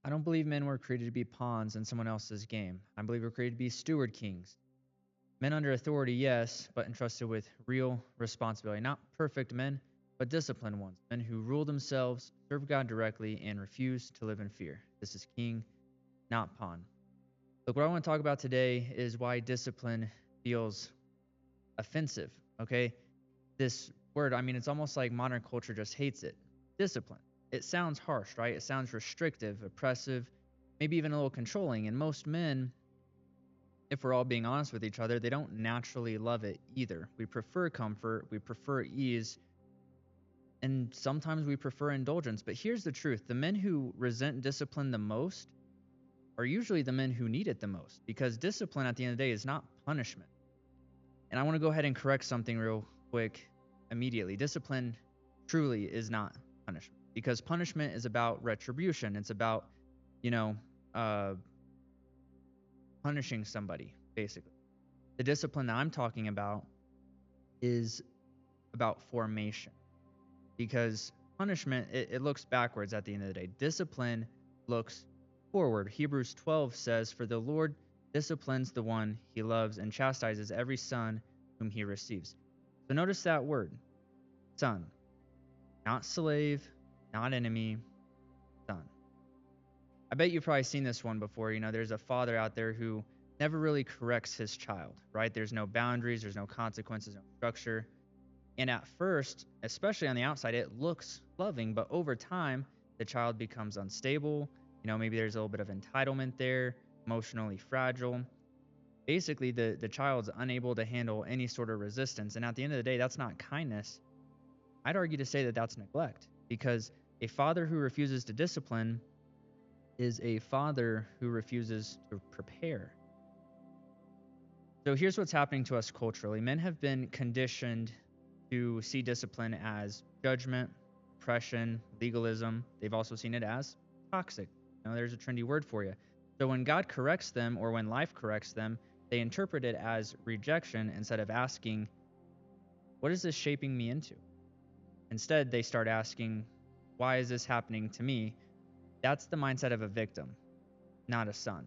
I don't believe men were created to be pawns in someone else's game. I believe we're created to be steward kings. Men under authority, yes, but entrusted with real responsibility. Not perfect men, but disciplined ones. Men who rule themselves, serve God directly, and refuse to live in fear. This is king, not pawn. Look, what I want to talk about today is why discipline feels offensive, okay? This word, I mean, it's almost like modern culture just hates it. Discipline. It sounds harsh, right? It sounds restrictive, oppressive, maybe even a little controlling. And most men, if we're all being honest with each other, they don't naturally love it either. We prefer comfort, we prefer ease, and sometimes we prefer indulgence. But here's the truth: the men who resent discipline the most are usually the men who need it the most, because discipline at the end of the day is not punishment. And I want to go ahead and correct something real quick immediately. Discipline truly is not punishment, because punishment is about retribution. It's about, you know, uh, punishing somebody, basically. The discipline that I'm talking about is about formation, because punishment, it looks backwards at the end of the day. Discipline looks forward. Hebrews 12 says, "For the Lord disciplines the one he loves and chastises every son whom he receives." So notice that word, son. Not slave, not enemy, son. I bet you've probably seen this one before. There's a father out there who never really corrects his child, right? There's no boundaries, there's no consequences, no structure. And at first, especially on the outside, it looks loving, but over time, the child becomes unstable. Maybe there's a little bit of entitlement there, emotionally fragile. Basically, the child's unable to handle any sort of resistance. And at the end of the day, that's not kindness. I'd argue to say that that's neglect, because a father who refuses to discipline is a father who refuses to prepare. So here's what's happening to us culturally. Men have been conditioned to see discipline as judgment, oppression, legalism. They've also seen it as toxic. There's a trendy word for you. So when God corrects them, or when life corrects them, they interpret it as rejection instead of asking, what is this shaping me into? Instead, they start asking, why is this happening to me? That's the mindset of a victim, not a son.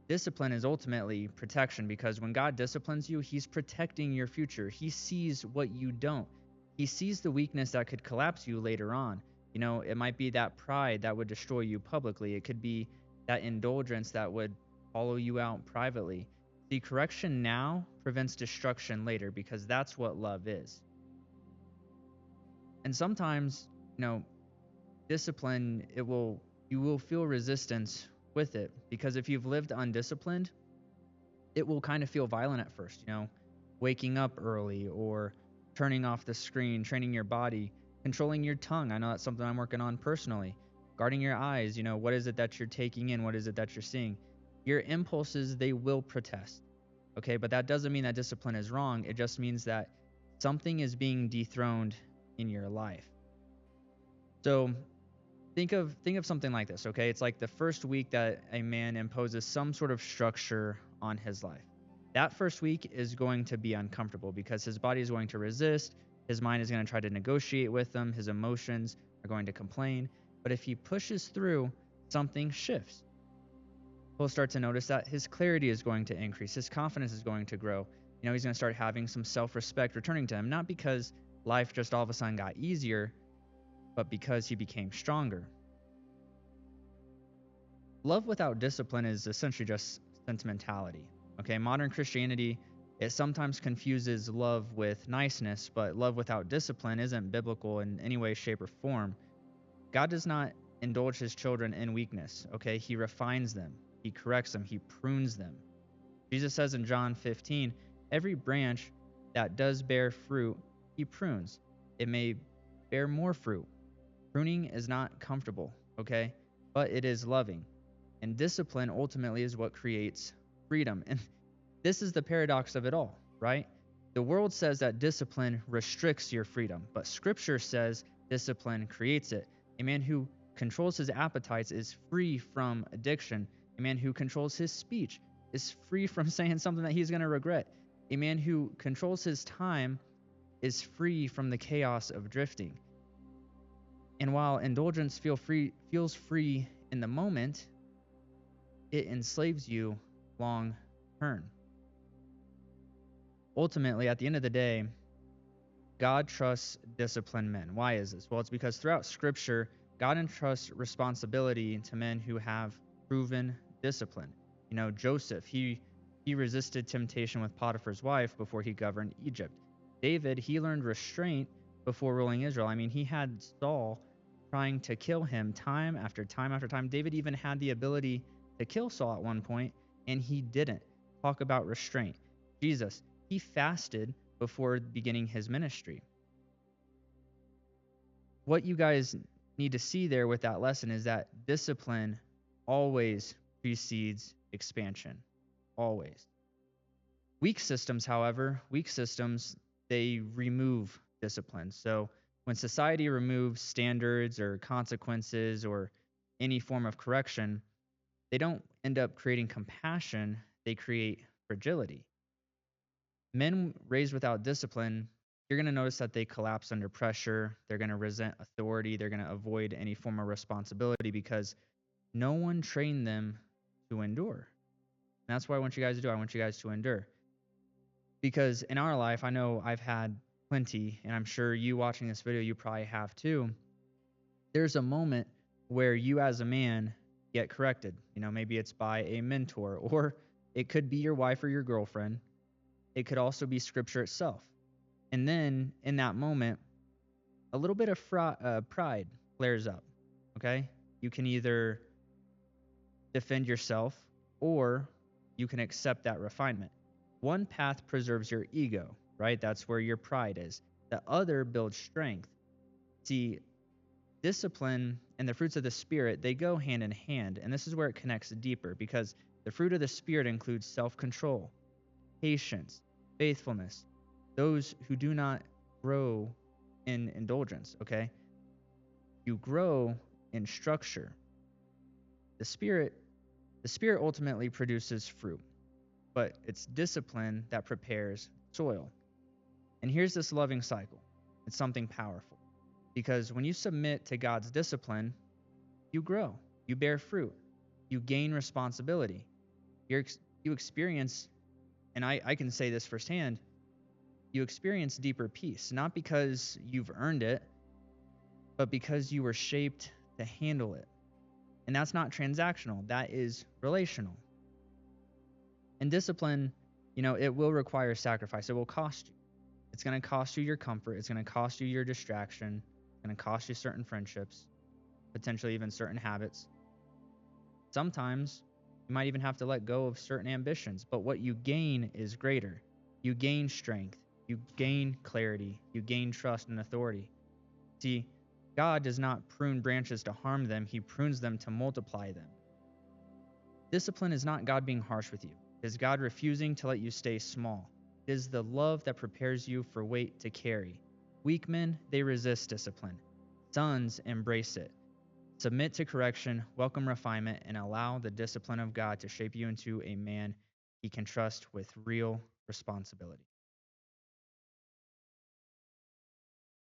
Discipline is ultimately protection, because when God disciplines you, he's protecting your future. He sees what you don't. He sees the weakness that could collapse you later on. It might be that pride that would destroy you publicly. It could be that indulgence that would hollow you out privately. The correction now prevents destruction later, because that's what love is. And sometimes, discipline, you will feel resistance with it, because if you've lived undisciplined, it will kind of feel violent at first, waking up early, or turning off the screen, training your body, controlling your tongue. I know that's something I'm working on personally. Guarding your eyes, what is it that you're taking in? What is it that you're seeing? Your impulses, they will protest. Okay, but that doesn't mean that discipline is wrong. It just means that something is being dethroned in your life. So think of something like this, okay? It's like the first week that a man imposes some sort of structure on his life. That first week is going to be uncomfortable, because his body is going to resist, his mind is going to try to negotiate with them, his emotions are going to complain. But if he pushes through, something shifts. He'll start to notice that his clarity is going to increase, his confidence is going to grow. He's going to start having some self-respect returning to him, not because life just all of a sudden got easier, but because he became stronger. Love without discipline is essentially just sentimentality. Okay, modern Christianity, it sometimes confuses love with niceness, but love without discipline isn't biblical in any way, shape, or form. God does not indulge his children in weakness. Okay, he refines them, he corrects them, he prunes them. Jesus says in John 15, every branch that does bear fruit, he prunes. It may bear more fruit. Pruning is not comfortable, okay? But it is loving. And discipline ultimately is what creates freedom. And this is the paradox of it all, right? The world says that discipline restricts your freedom, but scripture says discipline creates it. A man who controls his appetites is free from addiction. A man who controls his speech is free from saying something that he's going to regret. A man who controls his time is free from the chaos of drifting. And while indulgence feels free In the moment, it enslaves you long term. Ultimately, at the end of the day, God trusts disciplined men. Why is this? Well, it's because throughout Scripture, God entrusts responsibility to men who have proven discipline. Joseph, he resisted temptation with Potiphar's wife before he governed Egypt. David, he learned restraint before ruling Israel. I mean, he had Saul trying to kill him time after time after time. David even had the ability to kill Saul at one point, and he didn't. Talk about restraint. Jesus, he fasted before beginning his ministry. What you guys need to see there with that lesson is that discipline always precedes expansion. Always. Weak systems, however, they remove discipline. So when society removes standards or consequences or any form of correction, they don't end up creating compassion, they create fragility. Men raised without discipline, you're going to notice that they collapse under pressure. They're going to resent authority. They're going to avoid any form of responsibility because no one trained them to endure. And that's what I want you guys to do. I want you guys to endure. Because in our life, I know I've had plenty, and I'm sure you watching this video, you probably have too. There's a moment where you as a man get corrected. Maybe it's by a mentor, or it could be your wife or your girlfriend. It could also be Scripture itself. And then in that moment, a little bit of pride flares up, okay? You can either defend yourself or you can accept that refinement. One path preserves your ego, right? That's where your pride is. The other builds strength. See, discipline and the fruits of the Spirit, they go hand in hand. And this is where it connects deeper because the fruit of the Spirit includes self-control, patience, faithfulness, those who do not grow in indulgence, okay? You grow in structure. The Spirit ultimately produces fruit, but it's discipline that prepares soil. And here's this loving cycle. It's something powerful because when you submit to God's discipline, you grow, you bear fruit, you gain responsibility. You experience, and I can say this firsthand, you experience deeper peace, not because you've earned it, but because you were shaped to handle it. And that's not transactional, that is relational. And discipline, it will require sacrifice. It will cost you. It's going to cost you your comfort. It's going to cost you your distraction. It's going to cost you certain friendships, potentially even certain habits. Sometimes you might even have to let go of certain ambitions, but what you gain is greater. You gain strength. You gain clarity. You gain trust and authority. See, God does not prune branches to harm them. He prunes them to multiply them. Discipline is not God being harsh with you. It is God refusing to let you stay small. It is the love that prepares you for weight to carry. Weak men, they resist discipline. Sons embrace it. Submit to correction, welcome refinement, and allow the discipline of God to shape you into a man he can trust with real responsibility.